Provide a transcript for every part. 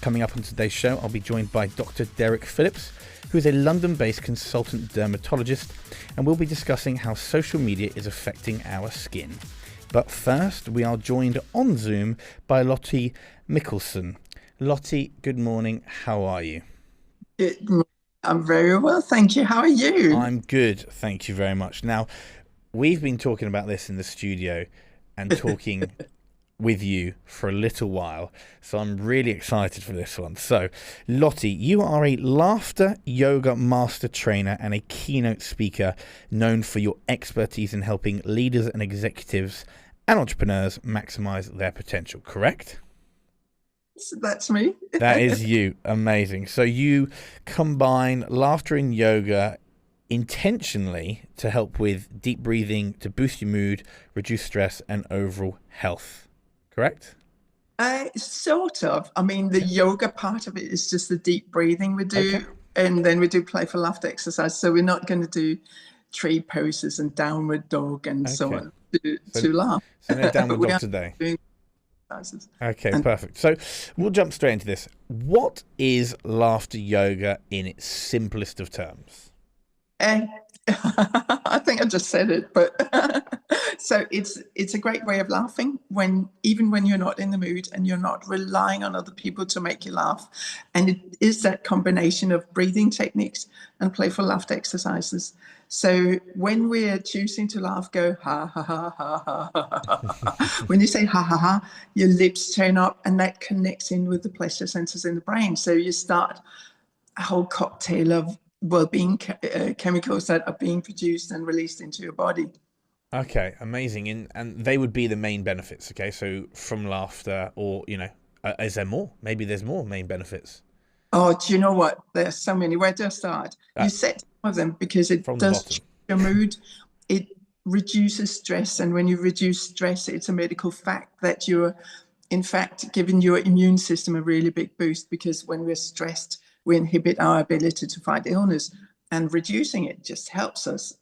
Coming up on today's show, I'll be joined by Dr. Derrick Phillips, who is a London-based consultant dermatologist, and we'll be discussing how social media is affecting our skin. But first, we are joined on Zoom by Lotte Mikkelsen. Lotte, good morning. How are you? I'm very well, thank you. How are you? I'm good, thank you very much. Now, we've been talking about this in the studio and talking with you for a little while, so I'm really excited for this one. So, Lotte, you are a laughter yoga master trainer and a keynote speaker known for your expertise in helping leaders and executives and entrepreneurs maximize their potential, correct? That's me. That is you. Amazing. So you combine laughter and yoga intentionally to help with deep breathing, to boost your mood, reduce stress, and overall health. Correct? Sort of. I mean, the yoga part of it is just the deep breathing we do, and then we do playful laughter exercise. So we're not going to do tree poses and downward dog and so on to laugh. So no downward dog today. Okay, perfect. So we'll jump straight into this. What is laughter yoga in its simplest of terms? I think I just said it, but so it's a great way of laughing even when you're not in the mood and you're not relying on other people to make you laugh. And it is that combination of breathing techniques and playful laughter exercises. So when we're choosing to laugh, go ha ha ha ha ha ha ha. When you say ha ha ha, your lips turn up, and that connects in with the pleasure centers in the brain. So you start a whole cocktail of well-being chemicals that are being produced and released into your body. Okay, amazing. And they would be the main benefits. Okay, so from laughter, or is there more? Maybe there's more main benefits. Oh, do you know what? There's so many. Where do I start? You said some of them because it does change your mood. It reduces stress, and when you reduce stress, it's a medical fact that you're, in fact, giving your immune system a really big boost, because when we're stressed, we inhibit our ability to fight illness, and reducing it just helps us.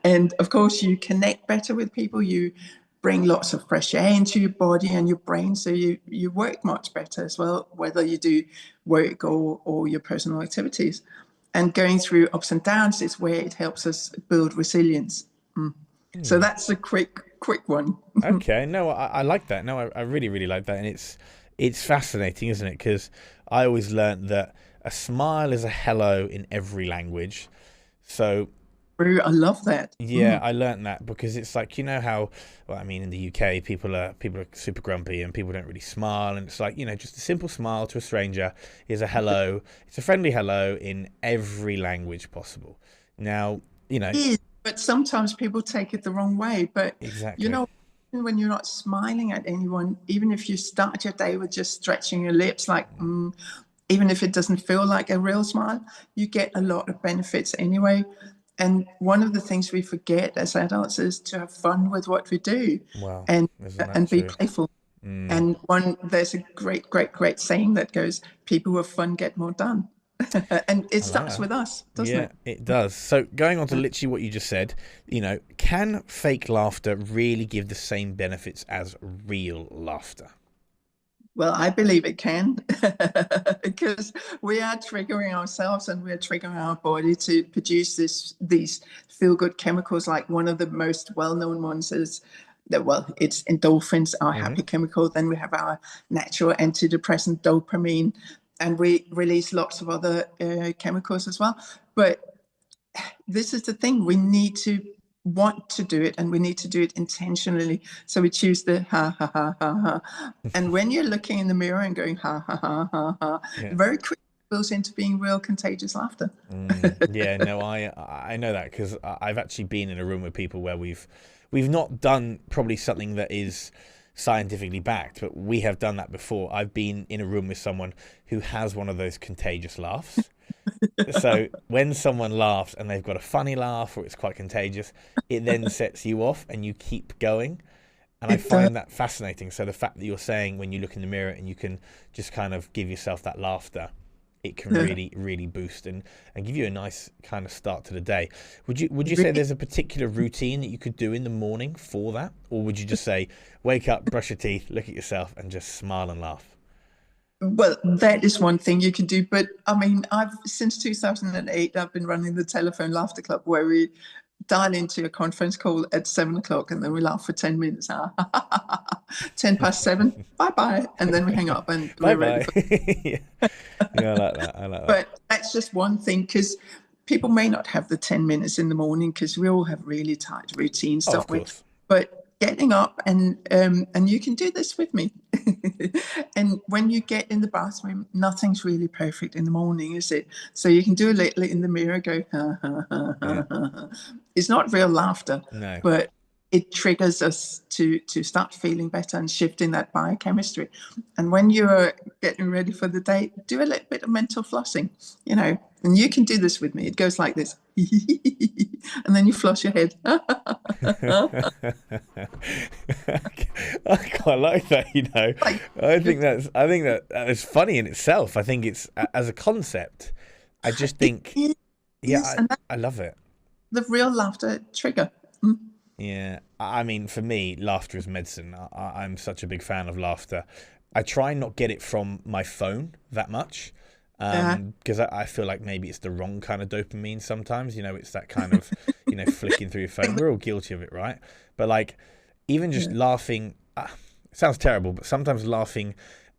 And of course, you connect better with people. You bring lots of fresh air into your body and your brain, so you work much better as well, whether you do work or your personal activities. And going through ups and downs is where it helps us build resilience. So that's a quick one. Okay, no, I like that. No, I really, really like that. And it's fascinating, isn't it? Because I always learned that a smile is a hello in every language. So I love that. Yeah, I learned that because it's like, how, in the UK, people are super grumpy and people don't really smile. And it's like, just a simple smile to a stranger is a hello. It's a friendly hello in every language possible. Now, It is, but sometimes people take it the wrong way. But, exactly. When you're not smiling at anyone, even if you start your day with just stretching your lips, like, even if it doesn't feel like a real smile, you get a lot of benefits anyway. And one of the things we forget as adults is to have fun with what we do. Wow. and be true? playful. And there's a great saying that goes, people with fun get more done. And it starts with us, doesn't it? Yeah, it does. So going on to literally what you just said, can fake laughter really give the same benefits as real laughter? Well, I believe it can, because we are triggering ourselves and we're triggering our body to produce these feel-good chemicals. Like one of the most well-known ones is it's endorphins, our happy chemical. Then we have our natural antidepressant dopamine, and we release lots of other chemicals as well. But this is the thing: we need to want to do it, and we need to do it intentionally. So we choose the ha ha ha ha ha. And when you're looking in the mirror and going ha ha ha ha ha, very quickly it goes into being real contagious laughter. Yeah, no, I know that, because I've actually been in a room with people where we've not done probably something that is scientifically backed, but we have done that before. I've been in a room with someone who has one of those contagious laughs. So when someone laughs and they've got a funny laugh or it's quite contagious, it then sets you off and you keep going. And I find that fascinating. So the fact that you're saying when you look in the mirror and you can just kind of give yourself that laughter, it can really, really boost and give you a nice kind of start to the day. Would you say there's a particular routine that you could do in the morning for that? Or would you just say, wake up, brush your teeth, look at yourself and just smile and laugh? Well, that is one thing you can do. But I mean, since 2008, I've been running the Telephone Laughter Club, where we dial into a conference call at 7 o'clock and then we laugh for 10 minutes. 7:10, bye bye. And then we hang up and Bye we're ready bye. for. Yeah. Yeah, I like that. I like that. But that's just one thing, because people may not have the 10 minutes in the morning, because we all have really tight routines, Oh, don't of we? course. But getting up and you can do this with me. And when you get in the bathroom, nothing's really perfect in the morning, is it? So you can do a little in the mirror, go, ha, ha, ha, ha, ha, ha. It's not real laughter, No. but it triggers us to start feeling better and shifting that biochemistry. And when you're getting ready for the day, do a little bit of mental flossing, and you can do this with me. It goes like this. And then you floss your head. I quite like that, I think that is funny in itself. I think it's, as a concept, I just think, I love it. The real laughter trigger. Yeah, I mean, for me, laughter is medicine. I'm such a big fan of laughter. I try and not get it from my phone that much, because I feel like maybe it's the wrong kind of dopamine sometimes. It's that kind of, flicking through your phone. We're all guilty of it, right? But like, even just laughing, it sounds terrible, but sometimes laughing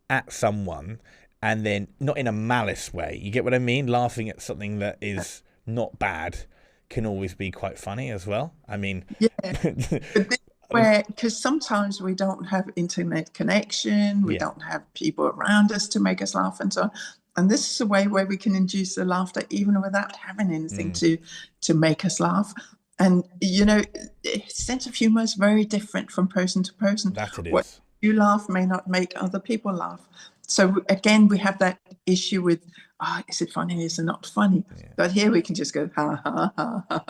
at someone, and then not in a malice way. You get what I mean? Laughing at something that is not bad can always be quite funny as well. I mean, because sometimes we don't have internet connection, we don't have people around us to make us laugh, and so on. And this is a way where we can induce the laughter even without having anything to make us laugh. And sense of humor is very different from person to person. That it is. What you laugh may not make other people laugh. So again, we have that issue with, is it funny? Is it not funny? Yeah. But here we can just go, ha, ha, ha, ha,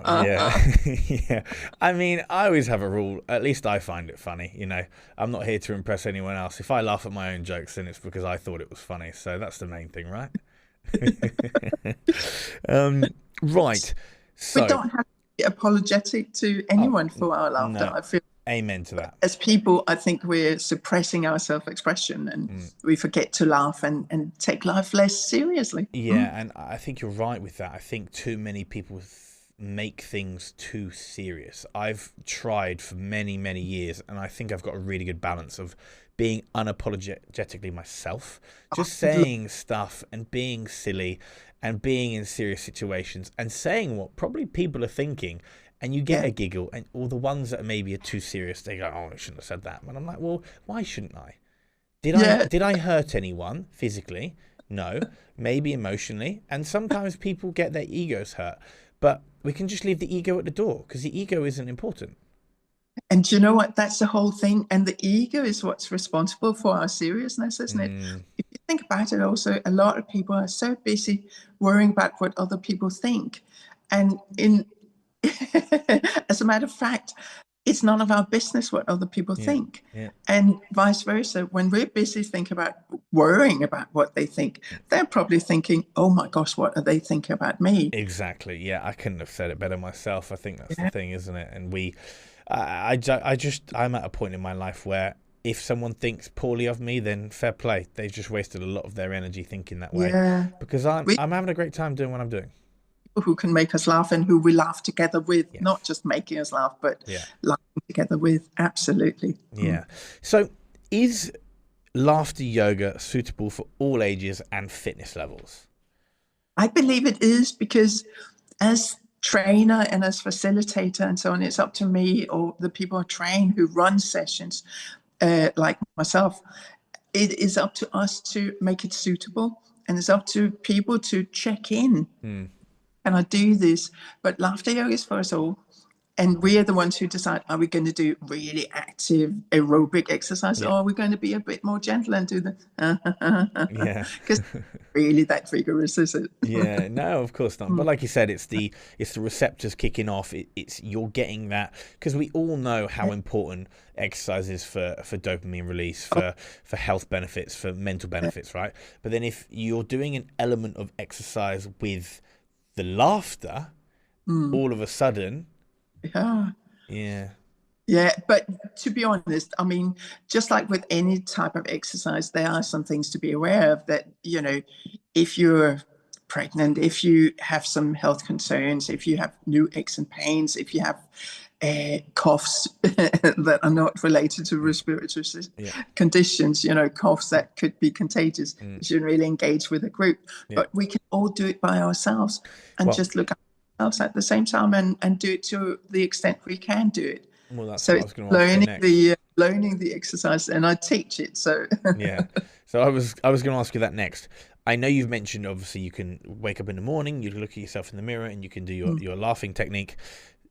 ha. Yeah. Yeah. I mean, I always have a rule. At least I find it funny. I'm not here to impress anyone else. If I laugh at my own jokes, then it's because I thought it was funny. So that's the main thing, right? Right. So we don't have to be apologetic to anyone for our laughter. No. I feel. Amen to that. As people, I think we're suppressing our self-expression, and we forget to laugh and take life less seriously. Yeah, and I think you're right with that. I think too many people make things too serious. I've tried for many, many years, and I think I've got a really good balance of being unapologetically myself, just saying stuff and being silly and being in serious situations and saying what probably people are thinking. And you get a giggle, or the ones that maybe are too serious, they go, "Oh, I shouldn't have said that." And I'm like, "Well, why shouldn't I? Did I hurt anyone physically? No, maybe emotionally. And sometimes people get their egos hurt, but we can just leave the ego at the door, because the ego isn't important." And you know what? That's the whole thing. And the ego is what's responsible for our seriousness, isn't it? If you think about it, also, a lot of people are so busy worrying about what other people think, and as a matter of fact, it's none of our business what other people think. And vice versa. When we're busy worrying about what they think, they're probably thinking, "Oh my gosh, what are they thinking about me?" Exactly. Yeah, I couldn't have said it better myself. I think that's the thing, isn't it? And I'm at a point in my life where if someone thinks poorly of me, then fair play. They've just wasted a lot of their energy thinking that way. Because I'm having a great time doing what I'm doing. Who can make us laugh and who we laugh together with, not just making us laugh, but laughing together with. Absolutely. Yeah. So is laughter yoga suitable for all ages and fitness levels? I believe it is, because as trainer and as facilitator and so on, it's up to me or the people I train who run sessions, like myself. It is up to us to make it suitable, and it's up to people to check in. Can I do this? But laughter yoga is for us all. And we are the ones who decide, are we going to do really active aerobic exercise, or are we going to be a bit more gentle and do the because really that rigorous, is it? Yeah, no, of course not. But like you said, it's the receptors kicking off. It's you're getting that, because we all know how important exercise is for dopamine release, for health benefits, for mental benefits, right? But then if you're doing an element of exercise with the laughter, all of a sudden, Yeah, but to be honest, I mean, just like with any type of exercise, there are some things to be aware of that, you know, if you're pregnant, if you have some health concerns, if you have new aches and pains, if you have coughs that are not related to respiratory conditions, you know, coughs that could be contagious, you shouldn't really engage with a group. But we can all do it by ourselves and just look at ourselves at the same time and do it to the extent we can do it. Well, that's So what I was going to ask you next. learning the exercise, and I teach it. So yeah, so I was going to ask you that next. I know you've mentioned obviously you can wake up in the morning, you look at yourself in the mirror, and you can do your laughing technique.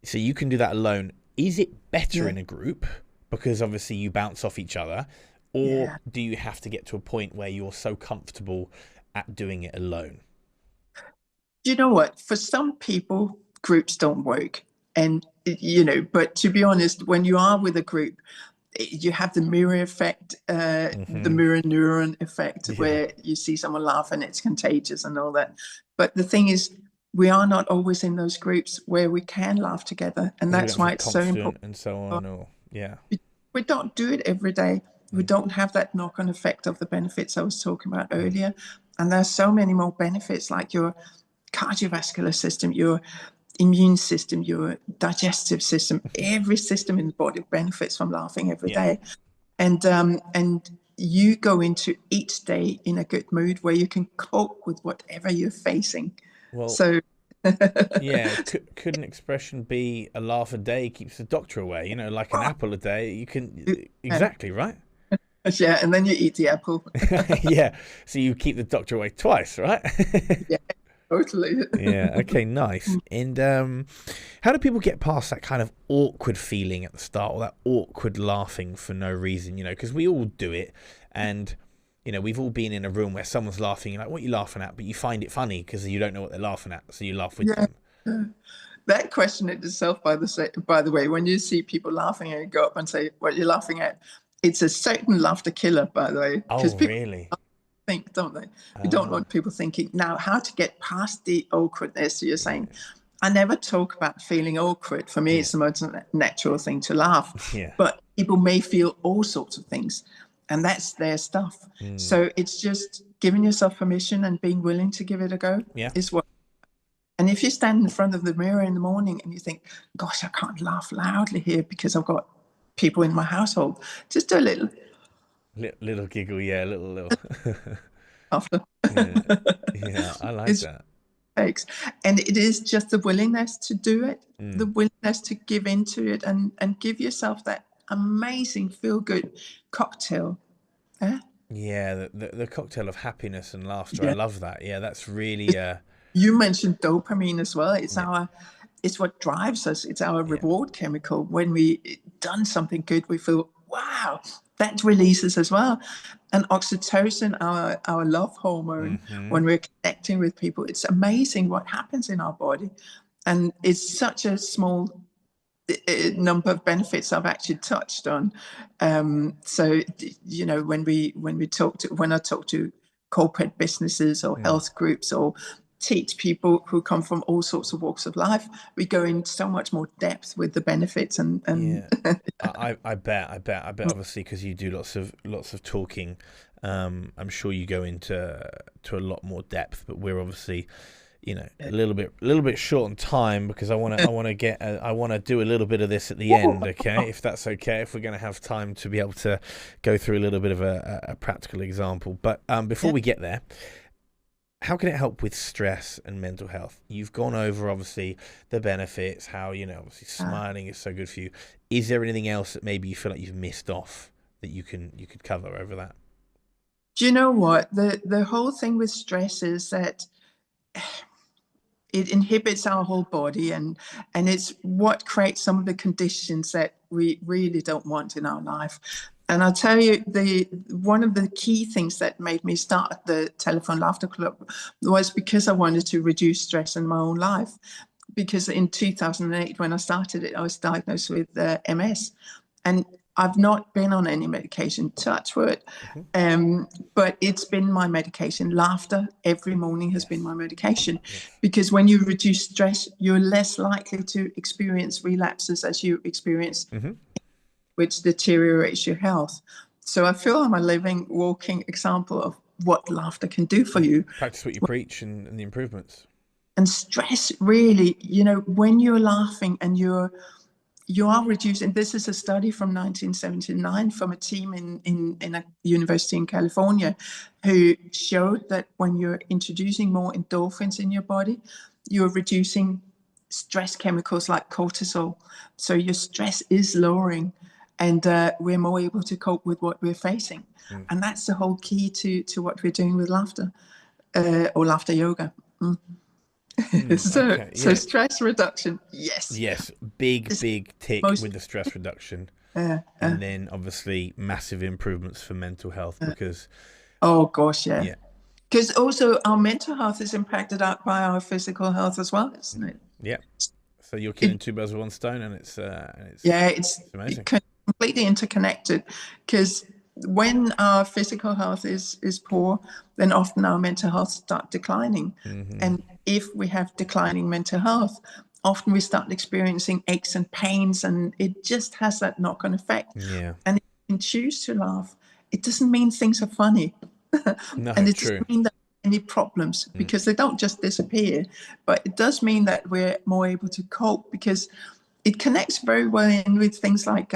So you can do that alone. Is it better in a group because obviously you bounce off each other, or do you have to get to a point where you're so comfortable at doing it alone? You know what? For some people, groups don't work. And, you know, but to be honest, when you are with a group, you have the mirror effect, the mirror neuron effect, where you see someone laugh and it's contagious and all that. But the thing is, we are not always in those groups where we can laugh together. And that's why it's so important. And so on. Or, we don't do it every day. We don't have that knock-on effect of the benefits I was talking about earlier. And there's so many more benefits, like your cardiovascular system, your immune system, your digestive system. Every system in the body benefits from laughing every day. And you go into each day in a good mood where you can cope with whatever you're facing. Well, so could an expression be a laugh a day keeps the doctor away? You know, like an apple a day. You can exactly right. Yeah, and then you eat the apple. Yeah, so you keep the doctor away twice, right? Yeah. Totally. Yeah. Okay. Nice. And how do people get past that kind of awkward feeling at the start, or that awkward laughing for no reason? You know, because we all do it, and you know, we've all been in a room where someone's laughing. You're like, "What are you laughing at?" But you find it funny because you don't know what they're laughing at, so you laugh with them. That question in itself, by the way, when you see people laughing and you go up and say, "What are you laughing at?" It's a certain laughter killer, by the way. Oh, really? Think, don't they? We don't want people thinking. Now, how to get past the awkwardness? You're saying, I never talk about feeling awkward. For me, it's the most natural thing to laugh. But people may feel all sorts of things, and that's their stuff. So it's just giving yourself permission and being willing to give it a go is what. And if you stand in front of the mirror in the morning and you think, gosh, I can't laugh loudly here because I've got people in my household, just do a little giggle, little after. Yeah, I like that. And it is just the willingness to do it, the willingness to give into it, and give yourself that amazing feel-good cocktail. Yeah, the cocktail of happiness and laughter. I love that. Yeah, that's really. You mentioned dopamine as well. It's what drives us. It's our reward chemical. When we done something good, we feel, wow, that releases as well. And oxytocin, our love hormone, when we're connecting with people, it's amazing what happens in our body. And it's such a small number of benefits I've actually touched on. So, you know, when I talk to corporate businesses or health groups or teach people who come from all sorts of walks of life, we go in so much more depth with the benefits and I bet obviously, because you do lots of talking, I'm sure you go into a lot more depth, but we're obviously, you know, a little bit short on time, because I want to do a little bit of this at the end, okay? If that's okay, if we're going to have time to be able to go through a little bit of a practical example. But before we get there, how can it help with stress and mental health? You've gone over, obviously, the benefits, how, you know, obviously smiling is so good for you. Is there anything else that maybe you feel like you've missed off that you could cover over that? Do you know what? The whole thing with stress is that it inhibits our whole body, and it's what creates some of the conditions that we really don't want in our life. And I'll tell you, one of the key things that made me start the Telephone Laughter Club was because I wanted to reduce stress in my own life. Because in 2008, when I started it, I was diagnosed with MS. And I've not been on any medication, touch wood, but it's been my medication. Laughter every morning has been my medication, because when you reduce stress, you're less likely to experience relapses as you experience which deteriorates your health. So I feel I'm a living, walking example of what laughter can do for you. Practice what you preach and the improvements. And stress, really, when you're laughing and you are reducing. This is a study from 1979 from a team in a university in California who showed that when you're introducing more endorphins in your body, you're reducing stress chemicals like cortisol. So your stress is lowering, and we're more able to cope with what we're facing. And that's the whole key to what we're doing with laughter or laughter yoga. So stress reduction, yes, big tick with the stress reduction, and then obviously massive improvements for mental health, because because also our mental health is impacted out by our physical health as well, isn't it? So you're killing two birds with one stone, and it's amazing. Completely interconnected, because when our physical health is poor, then often our mental health start declining. And if we have declining mental health, often we start experiencing aches and pains, and it just has that knock-on effect. And if you can choose to laugh, it doesn't mean things are funny. No, and it true. doesn't mean that any problems, because they don't just disappear, but it does mean that we're more able to cope, because it connects very well in with things like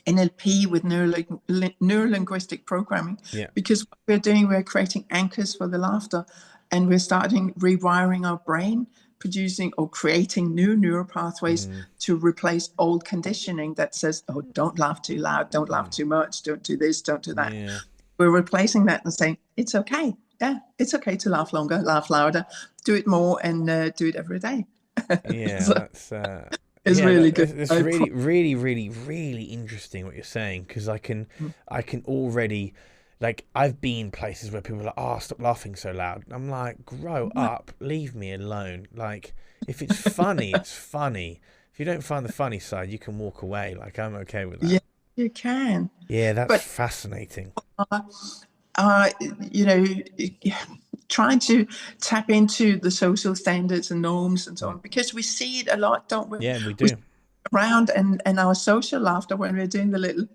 NLP, with neuro-linguistic programming, because what we're doing, we're creating anchors for the laughter, and we're starting rewiring our brain, producing or creating new neural pathways to replace old conditioning that says, oh, don't laugh too loud, don't laugh too much, don't do this, don't do that. We're replacing that and saying, it's okay. Yeah, it's okay to laugh longer, laugh louder, do it more, and do it every day. It's really good. It's really interesting what you're saying, because I can already, like, I've been places where people are like, oh, stop laughing so loud. I'm like, grow up, leave me alone. Like, if it's funny, it's funny. If you don't find the funny side, you can walk away. Like, I'm okay with that. Yeah, you can. Yeah, that's fascinating. Trying to tap into the social standards and norms and so on, because we see it a lot, don't we? Yeah, we do. Around and our social laughter, when we're doing the little,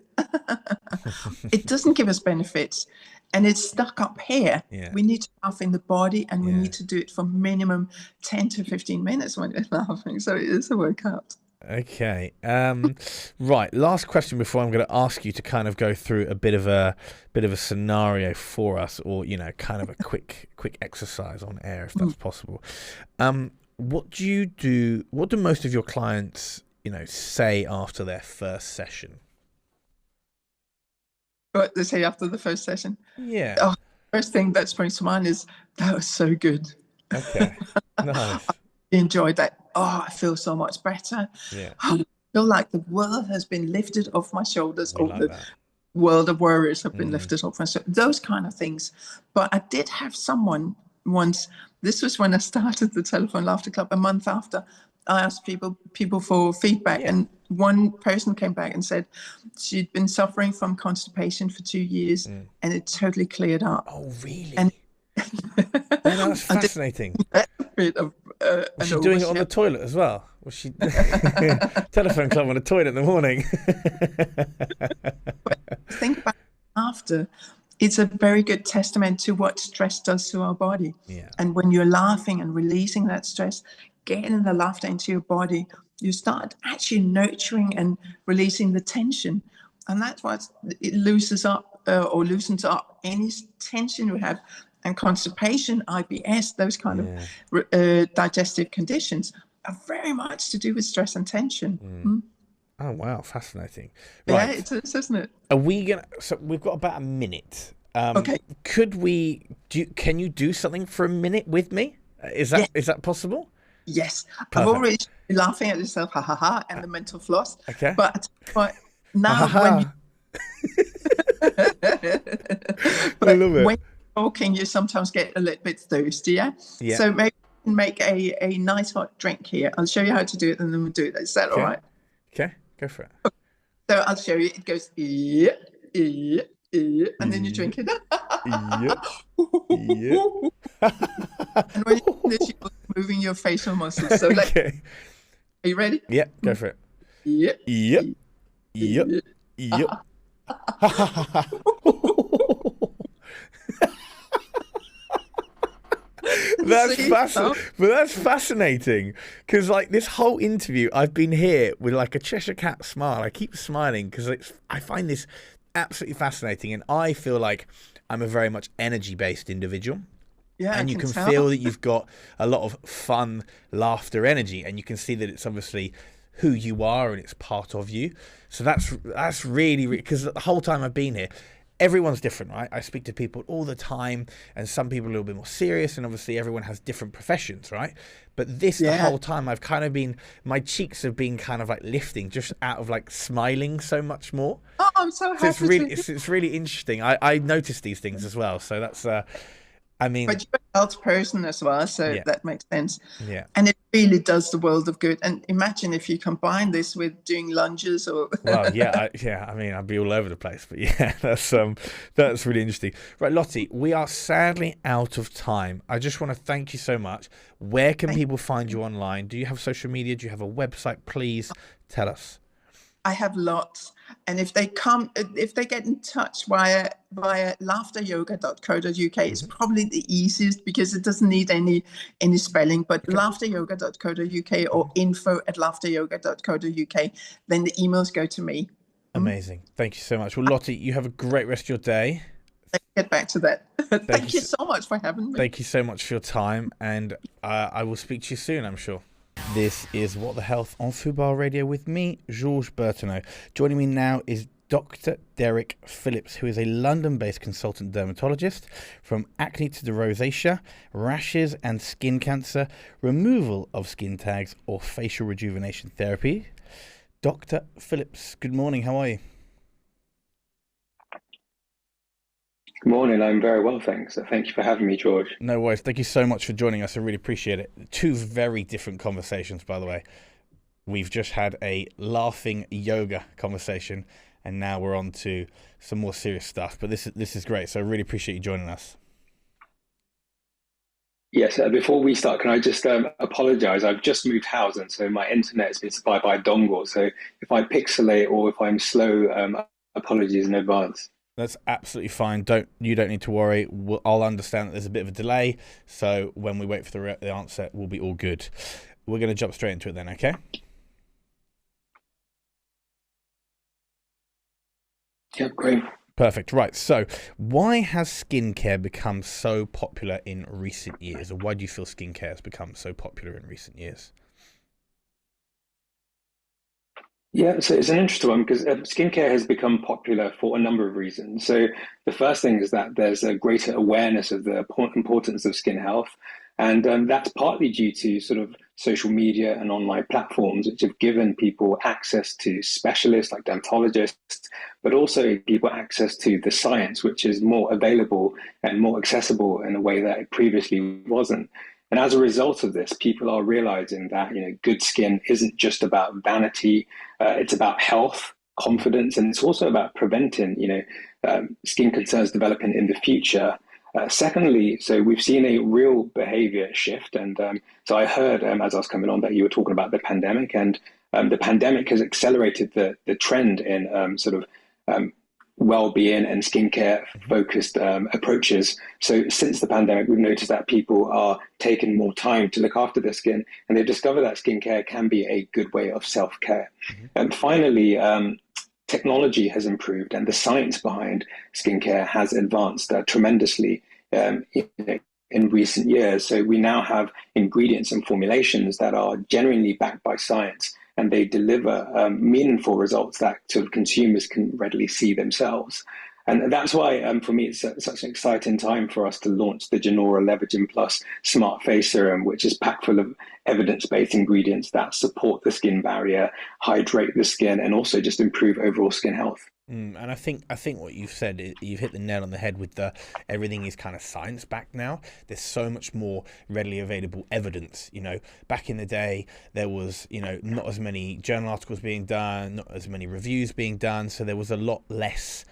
it doesn't give us benefits, and it's stuck up here. We need to laugh in the body, and we need to do it for minimum 10 to 15 minutes when we're laughing. So it is a workout. Okay. Right. Last question before I'm going to ask you to kind of go through a bit of a scenario for us, or kind of a quick exercise on air, if that's possible. What do you do? What do most of your clients, say after their first session? What they say after the first session? Yeah. Oh, first thing that springs to mind is, that was so good. Okay. Nice. I enjoyed that. Oh, I feel so much better. Yeah. I feel like the world has been lifted off my shoulders. That. World of worries have been lifted off my shoulders. Those kind of things. But I did have someone once. This was when I started the Telephone Laughter Club. A month after, I asked people for feedback, and one person came back and said she'd been suffering from constipation for 2 years, and it totally cleared up. Oh, really? And that's fascinating. A bit of, was she doing it on the toilet as well? Was she telephone club on the toilet in the morning? Think about after. It's a very good testament to what stress does to our body. And when you're laughing and releasing that stress, getting the laughter into your body, you start actually nurturing and releasing the tension. And that's what it loosens up any tension we have. And constipation, IBS, those kind of digestive conditions are very much to do with stress and tension. Oh, wow. Fascinating. Right. Yeah, it is, isn't it? Are we going to... So we've got about a minute. Okay. Can you do something for a minute with me? Is that possible? Yes. Perfect. I've already been laughing at yourself, ha ha ha, and the mental floss. Okay. But now when you're talking, you sometimes get a little bit thirsty, yeah? So maybe you can make a nice hot drink here. I'll show you how to do it, and then we'll do it. Is that all right? Okay, go for it. So I'll show you. It goes, and then you drink it. And when you finish, you're moving your facial muscles. So are you ready? Yeah, go for it. Yep. Yep. That's fascinating, because like this whole interview I've been here with like a Cheshire cat smile. I keep smiling because I find this absolutely fascinating, and I feel like I'm a very much energy based individual. Yeah, and you can feel that you've got a lot of fun, laughter, energy, and you can see that it's obviously who you are and it's part of you. So that's really, because the whole time I've been here, everyone's different, right? I speak to people all the time, and some people are a little bit more serious, and obviously everyone has different professions, right? But the whole time I've kind of been, my cheeks have been kind of like lifting just out of like smiling so much more. Oh, I'm so happy. It's really interesting. I notice these things as well. So that's, I mean, but you're a health person as well, so yeah. that makes sense. Yeah. And it really does the world of good. And imagine if you combine this with doing lunges or. Well, yeah. I mean, I'd be all over the place, but yeah, that's really interesting. Right, Lotte, we are sadly out of time. I just want to thank you so much. Where can people find you online? Do you have social media? Do you have a website? Please tell us. I have lots, and if they get in touch via laughteryoga.co.uk, it's probably the easiest because it doesn't need any spelling. But laughteryoga.co.uk or info@laughteryoga.co.uk, then the emails go to me. Amazing. Thank you so much. Well, Lotte, you have a great rest of your day. Let's get back to that. Thank you so much for having me. Thank you so much for your time, and I will speak to you soon, I'm sure. This is What the Health on FUBAR Radio with me, Georges Berthonneau. Joining me now is Dr. Derrick Phillips, who is a London-based consultant dermatologist. From acne to rosacea, rashes and skin cancer, removal of skin tags or facial rejuvenation therapy. Dr. Phillips, good morning. How are you? Good morning. I'm very well, thanks. Thank you for having me, George. No worries. Thank you so much for joining us. I really appreciate it. Two very different conversations, by the way. We've just had a laughing yoga conversation, and now we're on to some more serious stuff. But this is great. So I really appreciate you joining us. Yes. Before we start, can I just apologize? I've just moved house, and so my internet has been supplied by a dongle. So if I pixelate or if I'm slow, apologies in advance. That's absolutely fine. You don't need to worry. I'll understand that there's a bit of a delay. So when we wait for the answer, we'll be all good. We're going to jump straight into it then, okay? Yeah, great. Perfect. Right. So why has skincare become so popular in recent years? Or why do you feel skincare has become so popular in recent years? Yeah, so it's an interesting one because skincare has become popular for a number of reasons. So the first thing is that there's a greater awareness of the importance of skin health. And that's partly due to sort of social media and online platforms, which have given people access to specialists like dermatologists, but also people access to the science, which is more available and more accessible in a way that it previously wasn't. And as a result of this, people are realizing that good skin isn't just about vanity; it's about health, confidence, and it's also about preventing skin concerns developing in the future. Secondly, so we've seen a real behavior shift, and so I heard as I was coming on that you were talking about the pandemic, and the pandemic has accelerated the trend in well-being and skincare focused approaches. So since the pandemic, we've noticed that people are taking more time to look after their skin, and they've discovered that skincare can be a good way of self-care. And finally, technology has improved, and the science behind skincare has advanced tremendously in recent years. So we now have ingredients and formulations that are genuinely backed by science, and they deliver meaningful results that sort of consumers can readily see themselves. And that's why, for me, it's such an exciting time for us to launch the Genora Leveraging Plus Smart Face Serum, which is packed full of evidence-based ingredients that support the skin barrier, hydrate the skin, and also just improve overall skin health. And I think what you've said, you've hit the nail on the head with everything is kind of science backed now. There's so much more readily available evidence. Back in the day, there was, not as many journal articles being done, not as many reviews being done. So there was a lot less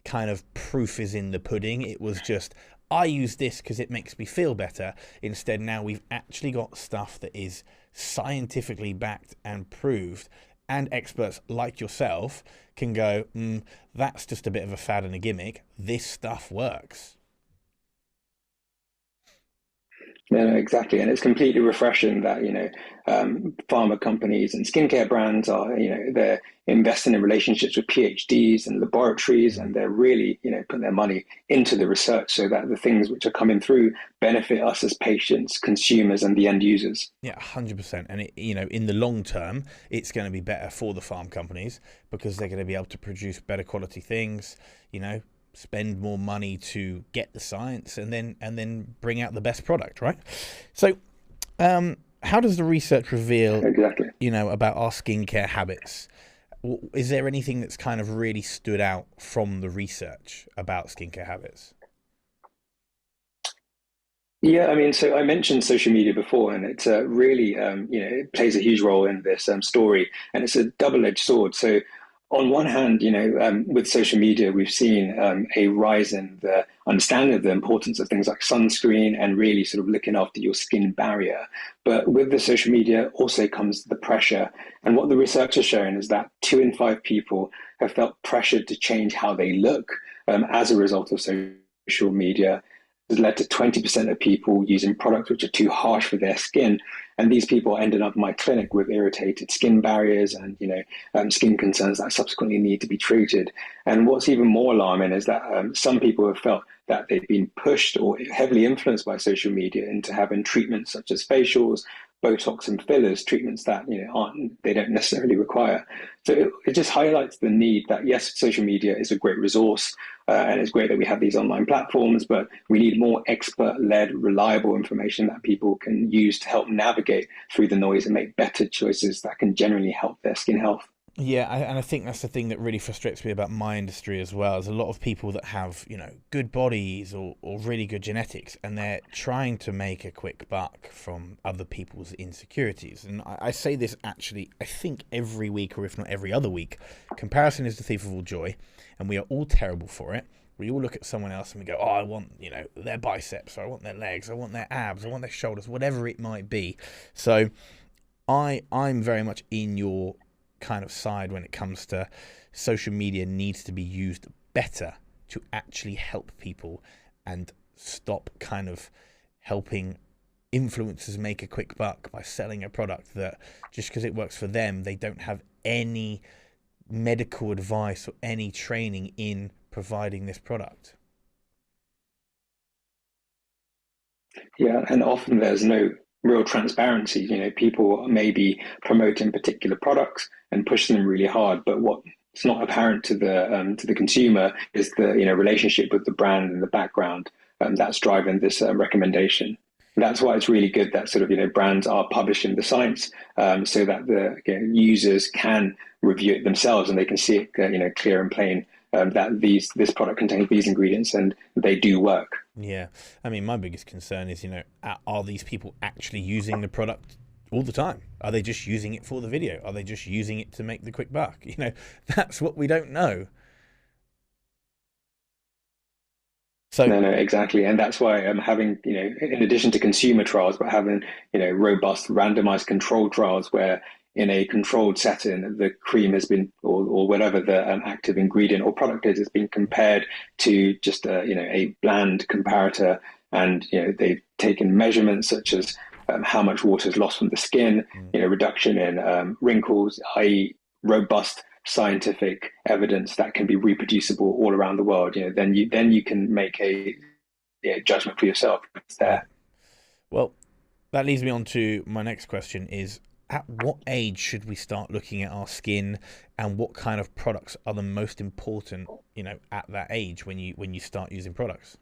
kind of proof is in the pudding. It was just, I use this because it makes me feel better. Instead, now we've actually got stuff that is scientifically backed and proved, and experts like yourself can go, that's just a bit of a fad and a gimmick. This stuff works. No, exactly. And it's completely refreshing that, pharma companies and skincare brands are, they're investing in relationships with PhDs and laboratories, and they're really, putting their money into the research so that the things which are coming through benefit us as patients, consumers, and the end users. Yeah, 100%. And, in the long term, it's going to be better for the farm companies because they're going to be able to produce better quality things, spend more money to get the science and then bring out the best product, right? So how does the research reveal exactly about our skincare habits? Is there anything that's kind of really stood out from the research about skincare habits? Yeah, I mean, so I mentioned social media before, and it's really, it plays a huge role in this story, and it's a double-edged sword. So on one hand, with social media, we've seen a rise in the understanding of the importance of things like sunscreen and really sort of looking after your skin barrier. But with the social media also comes the pressure. And what the research has shown is that 2 in 5 people have felt pressured to change how they look as a result of social media. Has led to 20% of people using products which are too harsh for their skin. And these people ended up in my clinic with irritated skin barriers and, skin concerns that subsequently need to be treated. And what's even more alarming is that some people have felt that they've been pushed or heavily influenced by social media into having treatments such as facials, Botox and fillers, treatments that they don't necessarily require. So it just highlights the need that, yes, social media is a great resource, and it's great that we have these online platforms, but we need more expert-led, reliable information that people can use to help navigate through the noise and make better choices that can generally help their skin health. Yeah, and I think that's the thing that really frustrates me about my industry as well. There's a lot of people that have, good bodies or really good genetics, and they're trying to make a quick buck from other people's insecurities. And I say this actually, I think every week, or if not every other week, comparison is the thief of all joy, and we are all terrible for it. We all look at someone else and we go, oh, I want, their biceps, or I want their legs, I want their abs, I want their shoulders, whatever it might be. So I'm very much in your kind of side when it comes to social media needs to be used better to actually help people and stop kind of helping influencers make a quick buck by selling a product that just because it works for them, they don't have any medical advice or any training in providing this product. Yeah, and often there's no real transparency. People may be promoting particular products and pushing them really hard, but what's not apparent to the consumer is the relationship with the brand in the background that's driving this recommendation. And that's why it's really good that sort of brands are publishing the science so that the users can review it themselves and they can see it clear and plain that this product contains these ingredients and they do work. Yeah, I mean, my biggest concern is, are these people actually using the product all the time? Are they just using it for the video? Are they just using it to make the quick buck? That's what we don't know. So no, exactly, and that's why I'm having in addition to consumer trials, but having robust randomized controlled trials where in a controlled setting, the cream has been, or whatever the active ingredient or product is, has been compared to just a bland comparator, and they've taken measurements such as how much water is lost from the skin, reduction in wrinkles, i.e., robust scientific evidence that can be reproducible all around the world. Then you can make a judgment for yourself. It's there. Well, that leads me on to my next question: is at what age should we start looking at our skin, and what kind of products are the most important, at that age when you start using products?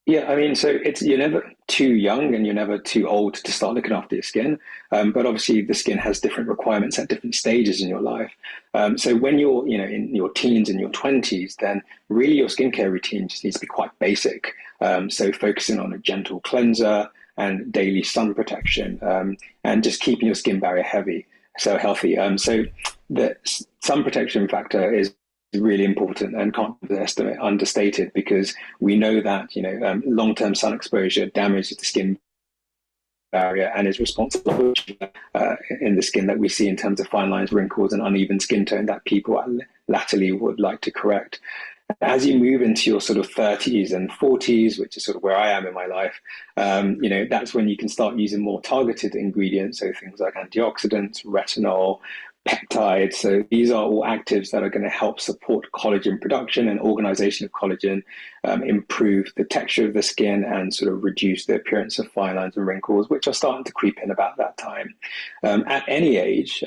Yeah, I mean, so you're never too young and you're never too old to start looking after your skin. But obviously the skin has different requirements at different stages in your life. So when you're, in your teens and your 20s, then really your skincare routine just needs to be quite basic. So focusing on a gentle cleanser and daily sun protection, and just keeping your skin barrier healthy. So the sun protection factor is really important and can't be understated, because we know that long-term sun exposure damages the skin barrier and is responsible in the skin that we see in terms of fine lines, wrinkles, and uneven skin tone that people latterly would like to correct. As you move into your sort of 30s and 40s, which is sort of where I am in my life, that's when you can start using more targeted ingredients, so things like antioxidants, retinol, peptides. So these are all actives that are going to help support collagen production and organization of collagen, improve the texture of the skin, and sort of reduce the appearance of fine lines and wrinkles, which are starting to creep in about that time. At any age,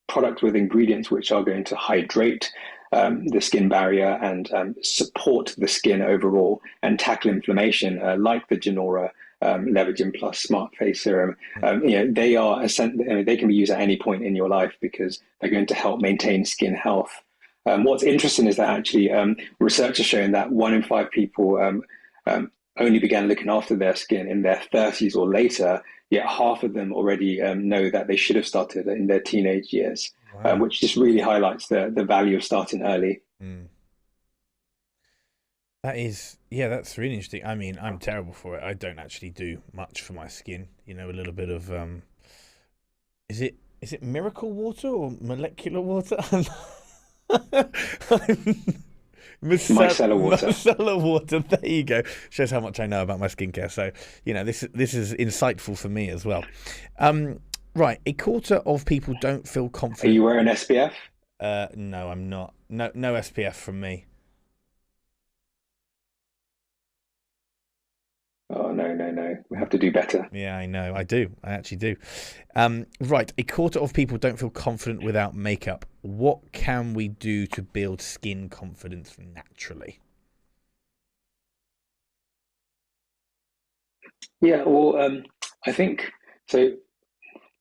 products with ingredients which are going to hydrate the skin barrier and support the skin overall and tackle inflammation, like the Genora Levagen Plus Smart Face Serum. They can be used at any point in your life because they're going to help maintain skin health. What's interesting is that actually research has shown that 1 in 5 people only began looking after their skin in their 30s or later, yet half of them already know that they should have started in their teenage years. Wow. Which just really highlights the value of starting early. That's really interesting. I mean, I'm terrible for it. I don't actually do much for my skin. A little bit of is it miracle water or molecular water? Micellar water. Micellar water. There you go. Shows how much I know about my skincare. So this is insightful for me as well. Right, a quarter of people don't feel confident. Are you wearing SPF? No, I'm not. No SPF from me. Oh, no. We have to do better. Yeah, I know. I do. I actually do. Right, a quarter of people don't feel confident without makeup. What can we do to build skin confidence naturally? Yeah, well, I think so.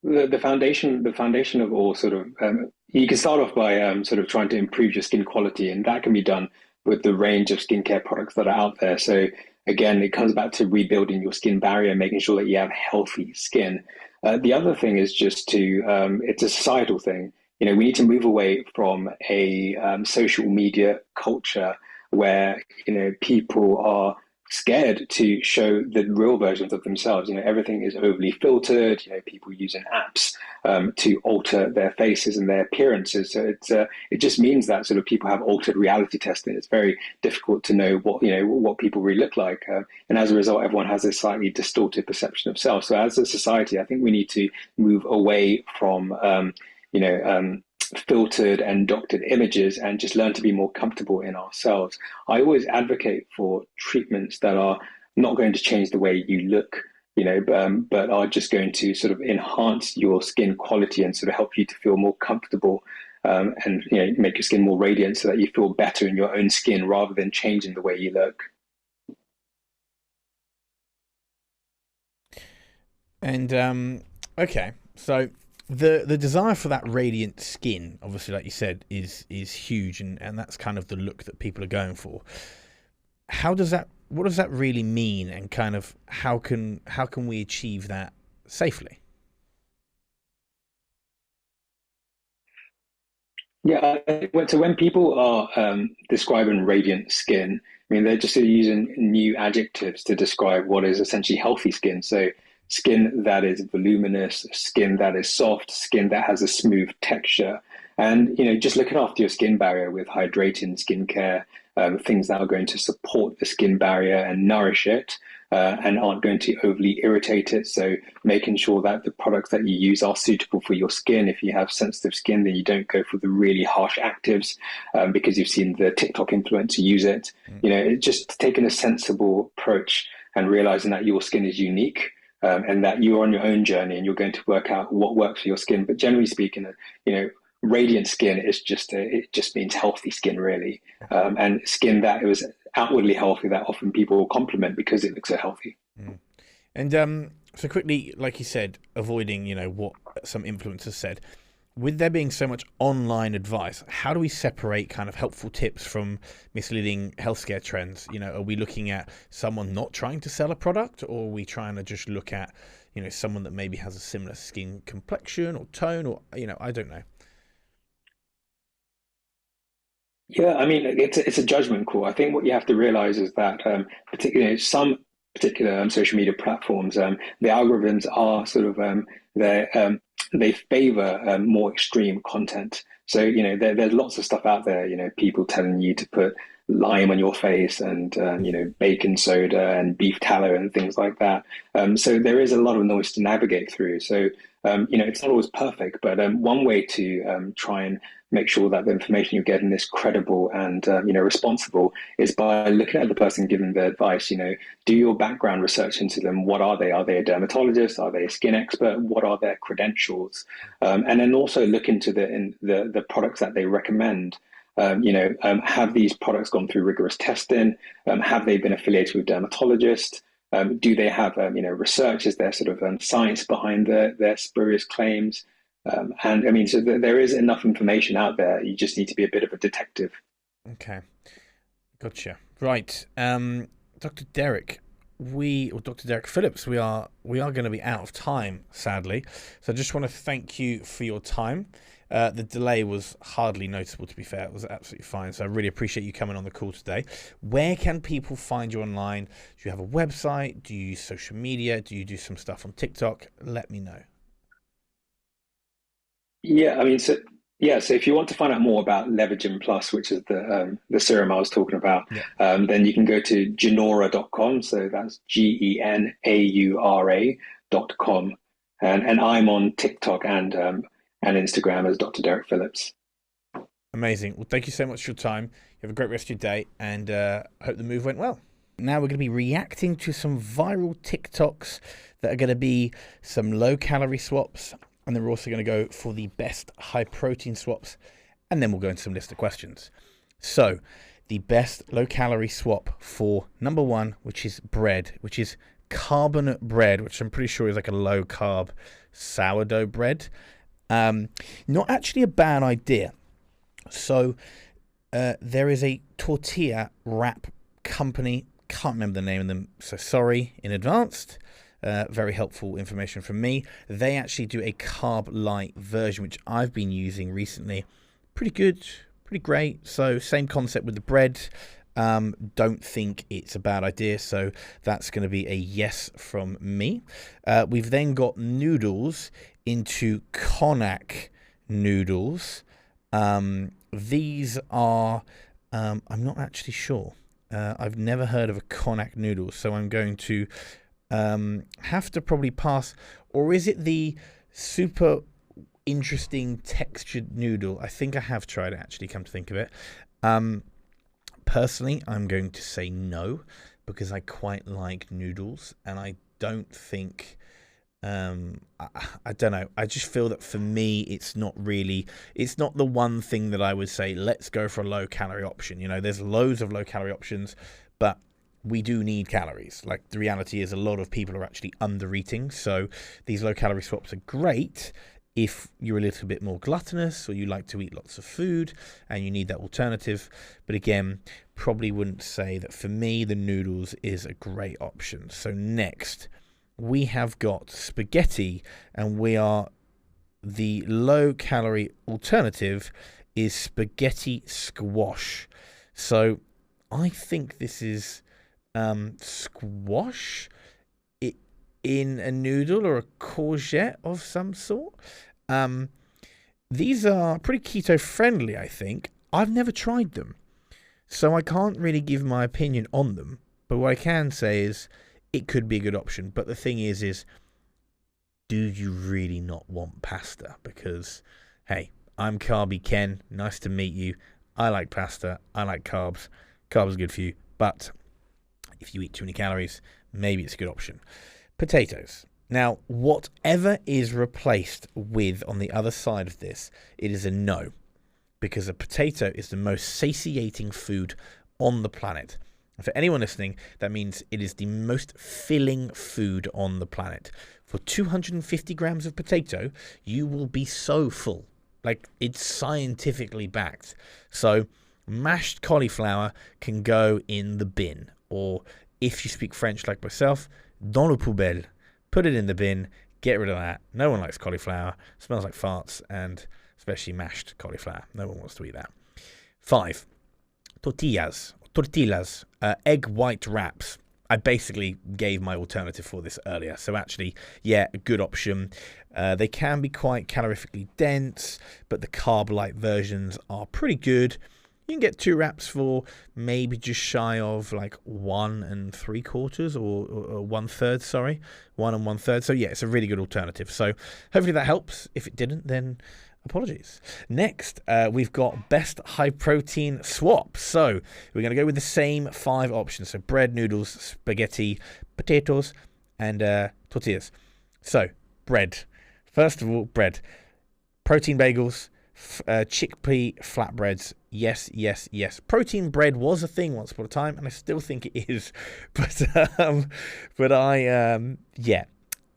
The foundation of all sort of you can start off by sort of trying to improve your skin quality, and that can be done with the range of skincare products that are out there. So again, it comes back to rebuilding your skin barrier, making sure that you have healthy skin. The other thing is just it's a societal thing. We need to move away from a social media culture where people are scared to show the real versions of themselves. Everything is overly filtered. People using apps to alter their faces and their appearances. So it just means that sort of people have altered reality testing. It's very difficult to know what people really look like, and as a result, everyone has a slightly distorted perception of self. So as a society, I think we need to move away from filtered and doctored images and just learn to be more comfortable in ourselves. I always advocate for treatments that are not going to change the way you look, but are just going to sort of enhance your skin quality and sort of help you to feel more comfortable and make your skin more radiant so that you feel better in your own skin rather than changing the way you look. And okay, so the desire for that radiant skin, obviously, like you said, is huge, and that's kind of the look that people are going for. What does that really mean, and kind of how can we achieve that safely? Yeah, so when people are describing radiant skin, I mean, they're just using new adjectives to describe what is essentially healthy skin. So skin that is voluminous, skin that is soft, skin that has a smooth texture. And, just looking after your skin barrier with hydrating skincare, things that are going to support the skin barrier and nourish it, and aren't going to overly irritate it. So making sure that the products that you use are suitable for your skin. If you have sensitive skin, then you don't go for the really harsh actives because you've seen the TikTok influencer use it. It's just taking a sensible approach and realizing that your skin is unique. And that you're on your own journey and you're going to work out what works for your skin. But generally speaking, radiant skin is it just means healthy skin, really. And skin that was outwardly healthy, that often people will compliment because it looks so healthy. And so quickly, like you said, avoiding, what some influencers said. With there being so much online advice, how do we separate kind of helpful tips from misleading healthcare trends? Are we looking at someone not trying to sell a product, or are we trying to just look at, someone that maybe has a similar skin complexion or tone, or, I don't know. Yeah, I mean, it's a judgment call. I think what you have to realize is that particularly some particular social media platforms, the algorithms are sort of they favor more extreme content. So, there's lots of stuff out there, people telling you to put lime on your face and, baking soda and beef tallow and things like that. So there is a lot of noise to navigate through. So, it's not always perfect, but one way to try and make sure that the information you're getting is credible and, responsible is by looking at the person giving the advice. Do your background research into them. What are they? Are they a dermatologist? Are they a skin expert? What are their credentials? And then also look into the products that they recommend. Have these products gone through rigorous testing? Have they been affiliated with dermatologists? Do they have, research? Is there sort of science behind their spurious claims? And I mean, so there is enough information out there. You just need to be a bit of a detective. Okay, gotcha. Right, Dr. Derrick, Dr. Derrick Phillips, we are going to be out of time, sadly. So I just want to thank you for your time. The delay was hardly noticeable, to be fair. It was absolutely fine. So I really appreciate you coming on the call today. Where can people find you online? Do you have a website? Do you use social media? Do you do some stuff on TikTok? Let me know. Yeah, I mean, so if you want to find out more about Levagen Plus, which is the serum I was talking about, then you can go to genora.com. So that's GENAURA.com. And I'm on TikTok and Instagram as Dr. Derrick Phillips. Amazing. Well, thank you so much for your time. You have a great rest of your day, and hope the move went well. Now we're going to be reacting to some viral TikToks that are going to be some low-calorie swaps, and then we're also going to go for the best high-protein swaps, and then we'll go into some list of questions. So, the best low-calorie swap for number one, which is bread, which is carbonate bread, which I'm pretty sure is like a low-carb sourdough bread. Not actually a bad idea. So, there is a tortilla wrap company. Can't remember the name of them, so sorry in advance. Very helpful information from me. They actually do a carb light version, which I've been using recently. Pretty good, pretty great. So same concept with the bread. Don't think it's a bad idea. So that's going to be a yes from me. We've then got noodles into Konak noodles. These are, I'm not actually sure. I've never heard of a Konak noodle, so I'm going to have to probably pass. Or is it the super interesting textured noodle? I think I have tried it, actually, come to think of it. Personally, I'm going to say no, because I quite like noodles, and I don't think I don't know. I just feel that for me, it's not the one thing that I would say, let's go for a low calorie option. There's loads of low calorie options, but we do need calories. Like, the reality is a lot of people are actually under eating. So these low calorie swaps are great if you're a little bit more gluttonous or you like to eat lots of food and you need that alternative. But again, probably wouldn't say that for me, the noodles is a great option. So next, we have got spaghetti, and the low-calorie alternative is spaghetti squash. So I think this is squash in a noodle or a courgette of some sort. These are pretty keto-friendly, I think. I've never tried them, so I can't really give my opinion on them. But what I can say is, it could be a good option. But the thing is do you really not want pasta? Because, hey, I'm Carby Ken. Nice to meet you. I like pasta. I like carbs. Carbs are good for you. But if you eat too many calories, maybe it's a good option. Potatoes. Now, whatever is replaced with on the other side of this, it is a no. Because a potato is the most satiating food on the planet. For anyone listening, that means it is the most filling food on the planet. For 250 grams of potato, you will be so full. Like, it's scientifically backed. So, mashed cauliflower can go in the bin. Or, if you speak French like myself, dans le poubelle. Put it in the bin, get rid of that. No one likes cauliflower. It smells like farts, and especially mashed cauliflower. No one wants to eat that. 5, tortillas, egg white wraps. I basically gave my alternative for this earlier. So actually, yeah, a good option. They can be quite calorifically dense, but the carb-light versions are pretty good. You can get 2 wraps for maybe just shy of like 1 3/4 or 1/3, sorry. 1 1/3. So yeah, it's a really good alternative. So hopefully that helps. If it didn't, then apologies. Next, we've got best high protein swap. So we're going to go with the same 5 options. So bread, noodles, spaghetti, potatoes, and tortillas. So bread. First of all, bread. Protein bagels, chickpea flatbreads. Yes, yes, yes. Protein bread was a thing once upon a time, and I still think it is. But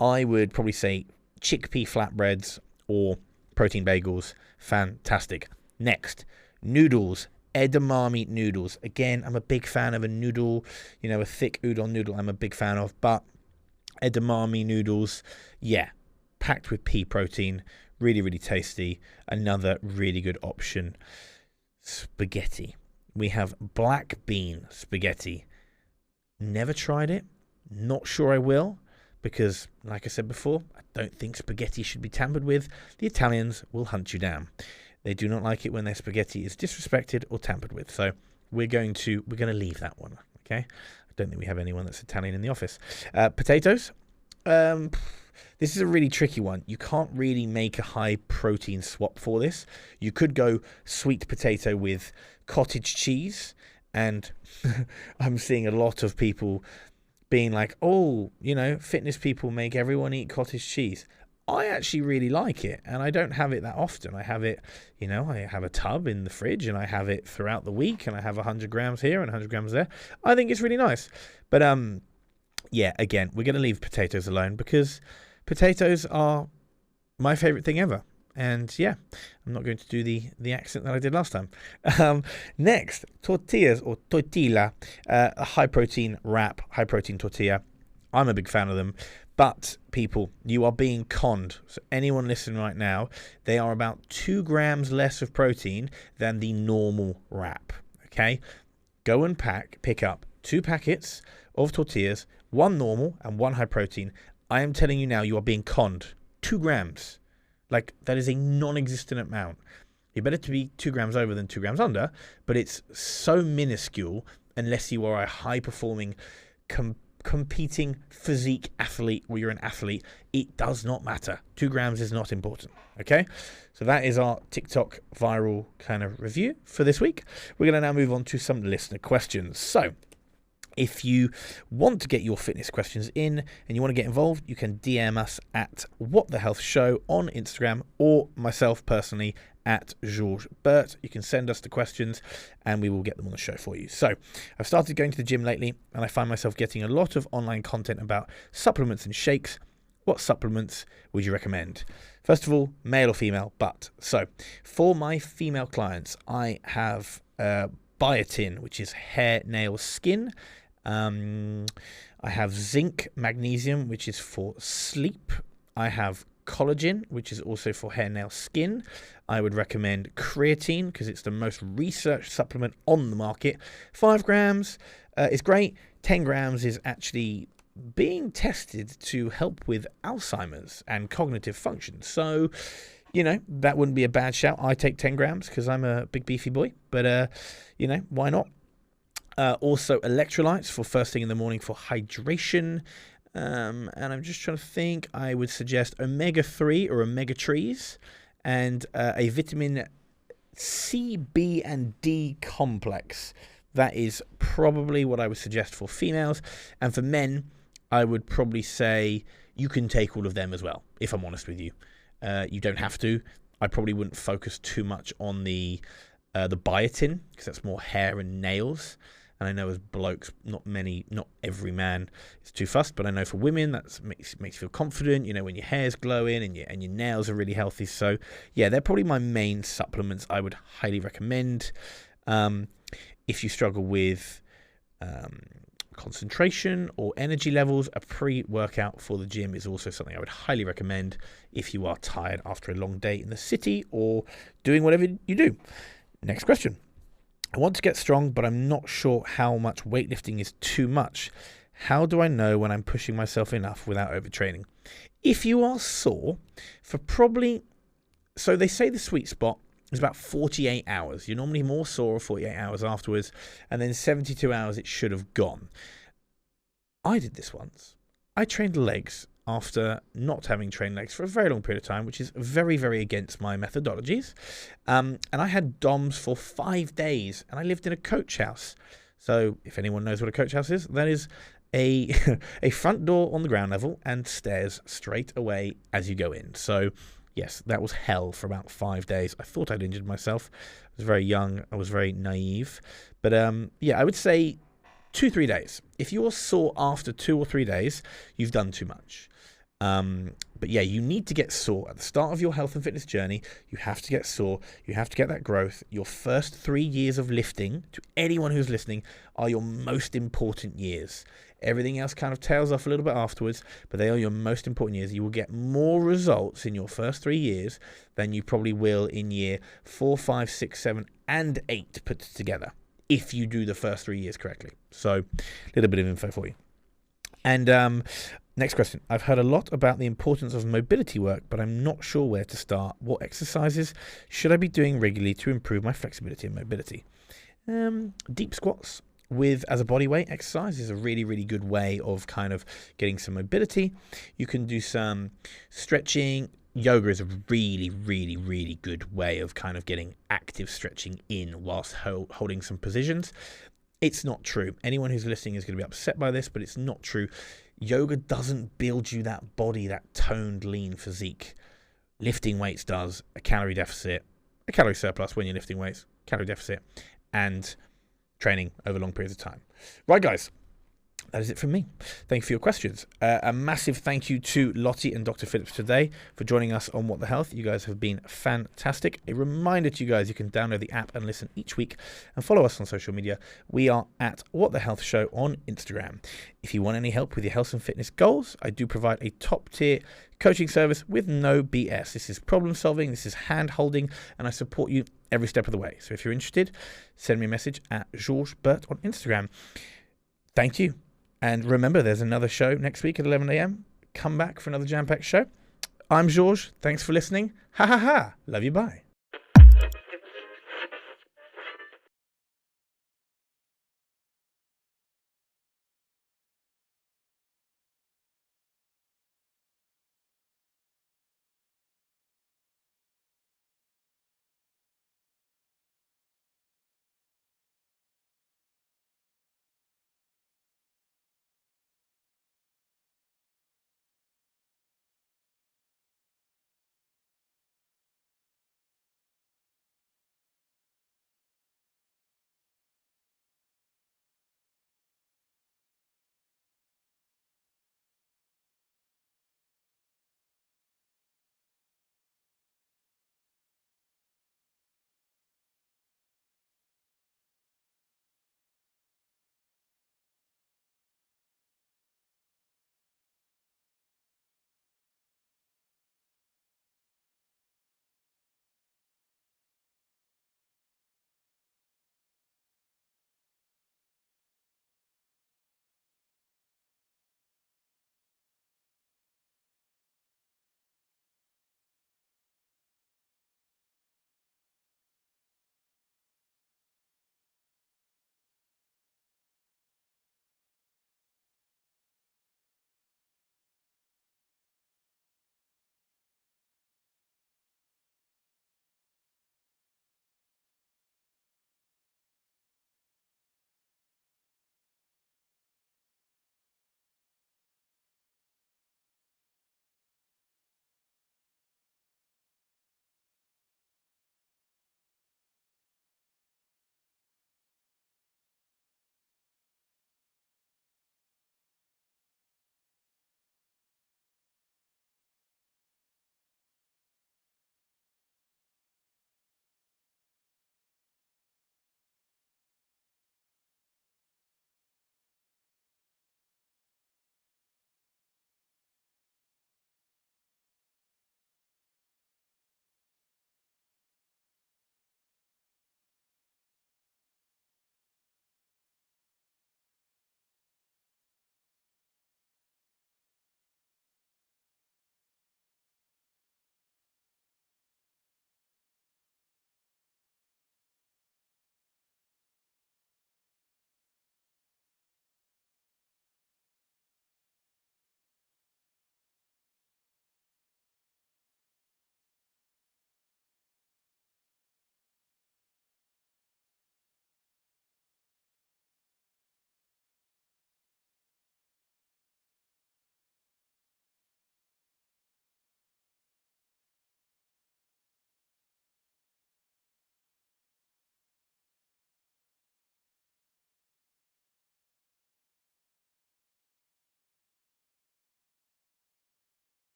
I would probably say chickpea flatbreads or protein bagels. Fantastic. Next, noodles. Edamame noodles. Again, I'm a big fan of a noodle, a thick udon noodle I'm a big fan of, but edamame noodles, yeah, packed with pea protein, really, really tasty. Another really good option. Spaghetti. We have black bean spaghetti. Never tried it. Not sure I will, because, like I said before, I don't think spaghetti should be tampered with. The Italians will hunt you down. They do not like it when their spaghetti is disrespected or tampered with. So we're going to leave that one. Okay. I don't think we have anyone that's Italian in the office. Potatoes. This is a really tricky one. You can't really make a high protein swap for this. You could go sweet potato with cottage cheese, and I'm seeing a lot of people being like, oh, fitness people make everyone eat cottage cheese. I actually really like it, and I don't have it that often. I have it, I have a tub in the fridge, and I have it throughout the week, and I have 100 grams here and 100 grams there. I think it's really nice. But yeah, again, we're going to leave potatoes alone because potatoes are my favorite thing ever. And yeah, I'm not going to do the accent that I did last time. Next, tortillas or tortilla, a high protein wrap, high protein tortilla. I'm a big fan of them. But people, you are being conned. So anyone listening right now, they are about 2 grams less of protein than the normal wrap. Okay, go and pick up 2 packets of tortillas, 1 normal and 1 high protein. I am telling you now, you are being conned. 2 grams. Like, that is a non-existent amount. You're better to be 2 grams over than 2 grams under, but it's so minuscule unless you are a high-performing, competing physique athlete or you're an athlete. It does not matter. 2 grams is not important. Okay? So that is our TikTok viral kind of review for this week. We're going to now move on to some listener questions. So, if you want to get your fitness questions in and you want to get involved, you can DM us at What the Health Show on Instagram, or myself personally at Georges Bert. You can send us the questions and we will get them on the show for you. So I've started going to the gym lately and I find myself getting a lot of online content about supplements and shakes. What supplements would you recommend? First of all, male or female, but. So for my female clients, I have biotin, which is hair, nails, skin. I have zinc, magnesium, which is for sleep. I have collagen, which is also for hair, nail, skin. I would recommend creatine because it's the most researched supplement on the market. 5 grams is great. 10 grams is actually being tested to help with Alzheimer's and cognitive function. So, that wouldn't be a bad shout. I take 10 grams because I'm a big beefy boy, but, why not? Also electrolytes for first thing in the morning for hydration. And I'm just trying to think. I would suggest omega-3 or omega-3s and a vitamin C, B, and D complex. That is probably what I would suggest for females. And for men, I would probably say you can take all of them as well, if I'm honest with you. You don't have to. I probably wouldn't focus too much on the biotin because that's more hair and nails. And I know as blokes, not every man is too fussed, but I know for women that makes you feel confident, when your hair's glowing and your nails are really healthy. So yeah, they're probably my main supplements I would highly recommend. If you struggle with concentration or energy levels, a pre-workout for the gym is also something I would highly recommend if you are tired after a long day in the city or doing whatever you do. Next question. I want to get strong, but I'm not sure how much weightlifting is too much. How do I know when I'm pushing myself enough without overtraining? If you are sore for so they say the sweet spot is about 48 hours. You're normally more sore 48 hours afterwards, and then 72 hours it should have gone. I did this once. I trained legs after not having trained legs for a very long period of time, which is very, very against my methodologies. And I had DOMs for 5 days, and I lived in a coach house. So if anyone knows what a coach house is, that is a front door on the ground level and stairs straight away as you go in. So yes, that was hell for about 5 days. I thought I'd injured myself. I was very young. I was very naive. But yeah, I would say 2-3 days. If you're sore after 2 or 3 days, you've done too much. But yeah, you need to get sore at the start of your health and fitness journey. You have to get sore. You have to get that growth. Your first 3 years of lifting, to anyone who's listening, are your most important years. Everything else kind of tails off a little bit afterwards, but they are your most important years. You will get more results in your first 3 years than you probably will in year 4, 5, 6, 7, and 8 put together, if you do the first 3 years correctly. So a little bit of info for you. And next question. I've heard a lot about the importance of mobility work, but I'm not sure where to start. What exercises should I be doing regularly to improve my flexibility and mobility? Deep squats as a body weight exercise is a really, really good way of kind of getting some mobility. You can do some stretching. Yoga is a really, really, really good way of kind of getting active stretching in whilst holding some positions. It's not true. Anyone who's listening is going to be upset by this, but it's not true. Yoga doesn't build you that body, that toned, lean physique. Lifting weights does. A calorie deficit, a calorie surplus when you're lifting weights, calorie deficit, and training over long periods of time. Right, guys. That is it from me. Thank you for your questions. A massive thank you to Lotte and Dr. Phillips today for joining us on What the Health. You guys have been fantastic. A reminder to you guys, you can download the app and listen each week and follow us on social media. We are at What the Health Show on Instagram. If you want any help with your health and fitness goals, I do provide a top tier coaching service with no BS. This is problem solving, this is hand holding, and I support you every step of the way. So if you're interested, send me a message at Georges Berthonneau on Instagram. Thank you. And remember, there's another show next week at 11 a.m. Come back for another jam-packed show. I'm Georges. Thanks for listening. Ha ha ha. Love you. Bye.